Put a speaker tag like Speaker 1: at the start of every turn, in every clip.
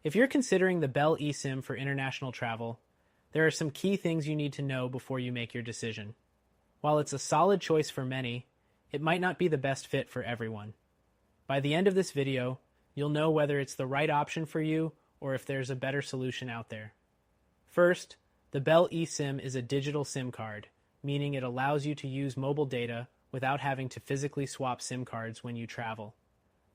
Speaker 1: If you're considering the Bell eSIM for international travel, there are some key things you need to know before you make your decision. While it's a solid choice for many, it might not be the best fit for everyone. By the end of this video, you'll know whether it's the right option for you or if there's a better solution out there. First, the Bell eSIM is a digital SIM card, meaning it allows you to use mobile data without having to physically swap SIM cards when you travel.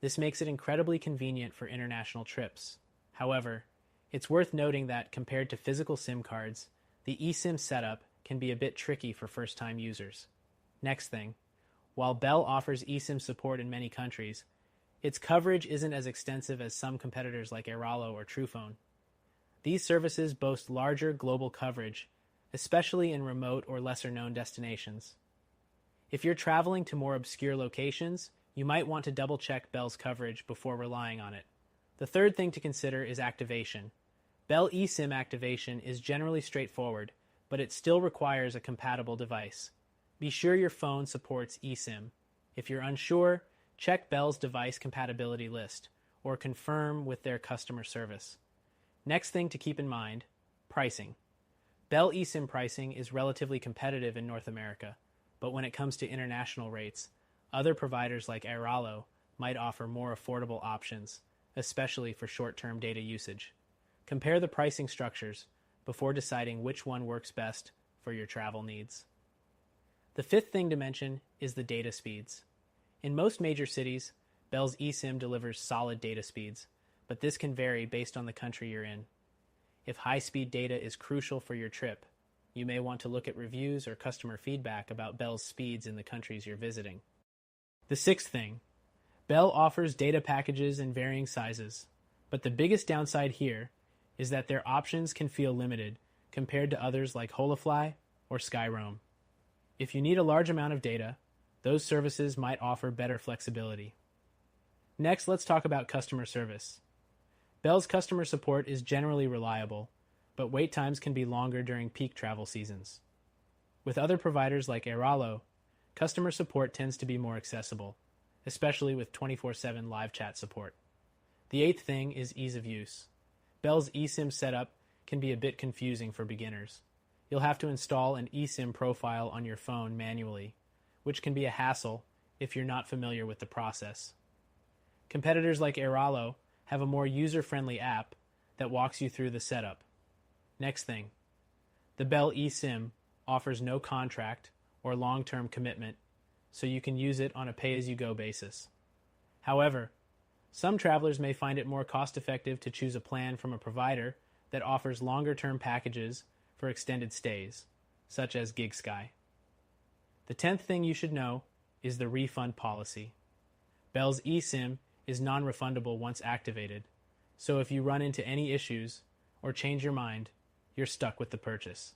Speaker 1: This makes it incredibly convenient for international trips. However, it's worth noting that compared to physical SIM cards, the eSIM setup can be a bit tricky for first-time users. Next thing, while Bell offers eSIM support in many countries, its coverage isn't as extensive as some competitors like Airalo or Truphone. These services boast larger global coverage, especially in remote or lesser-known destinations. If you're traveling to more obscure locations, you might want to double-check Bell's coverage before relying on it. The third thing to consider is activation. Bell eSIM activation is generally straightforward, but it still requires a compatible device. Be sure your phone supports eSIM. If you're unsure, check Bell's device compatibility list or confirm with their customer service. Next thing to keep in mind, pricing. Bell eSIM pricing is relatively competitive in North America, but when it comes to international rates, other providers like Airalo might offer more affordable options, especially for short-term data usage. Compare the pricing structures before deciding which one works best for your travel needs. The fifth thing to mention is the data speeds. In most major cities, Bell's eSIM delivers solid data speeds, but this can vary based on the country you're in. If high-speed data is crucial for your trip, you may want to look at reviews or customer feedback about Bell's speeds in the countries you're visiting. The sixth thing, Bell offers data packages in varying sizes, but the biggest downside here is that their options can feel limited compared to others like Holafly or Skyroam. If you need a large amount of data, those services might offer better flexibility. Next, let's talk about customer service. Bell's customer support is generally reliable, but wait times can be longer during peak travel seasons. With other providers like Airalo, customer support tends to be more accessible, especially with 24/7 live chat support. The eighth thing is ease of use. Bell's eSIM setup can be a bit confusing for beginners. You'll have to install an eSIM profile on your phone manually, which can be a hassle if you're not familiar with the process. Competitors like Airalo have a more user-friendly app that walks you through the setup. Next thing, the Bell eSIM offers no contract or long-term commitment, so you can use it on a pay-as-you-go basis. However, some travelers may find it more cost-effective to choose a plan from a provider that offers longer-term packages for extended stays, such as GigSky. The 10th thing you should know is the refund policy. Bell's eSIM is non-refundable once activated, so if you run into any issues or change your mind, you're stuck with the purchase.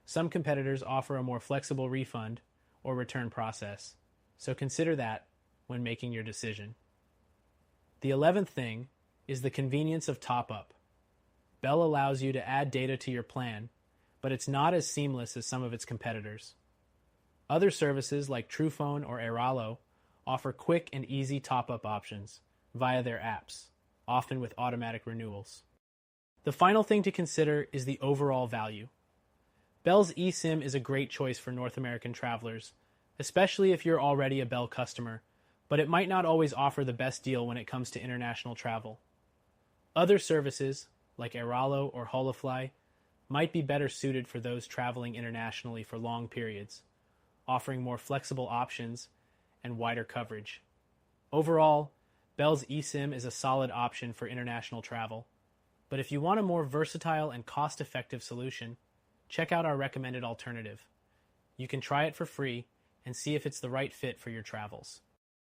Speaker 1: Some competitors offer a more flexible refund or return process, so consider that when making your decision. The 11th thing is the convenience of top-up. Bell allows you to add data to your plan, but it's not as seamless as some of its competitors. Other services like Truphone or Airalo offer quick and easy top-up options via their apps, often with automatic renewals. The final thing to consider is the overall value. Bell's eSIM is a great choice for North American travelers, especially if you're already a Bell customer, but it might not always offer the best deal when it comes to international travel. Other services, like Airalo or Holafly, might be better suited for those traveling internationally for long periods, offering more flexible options and wider coverage. Overall, Bell's eSIM is a solid option for international travel, but if you want a more versatile and cost-effective solution, check out our recommended alternative. You can try it for free and see if it's the right fit for your travels.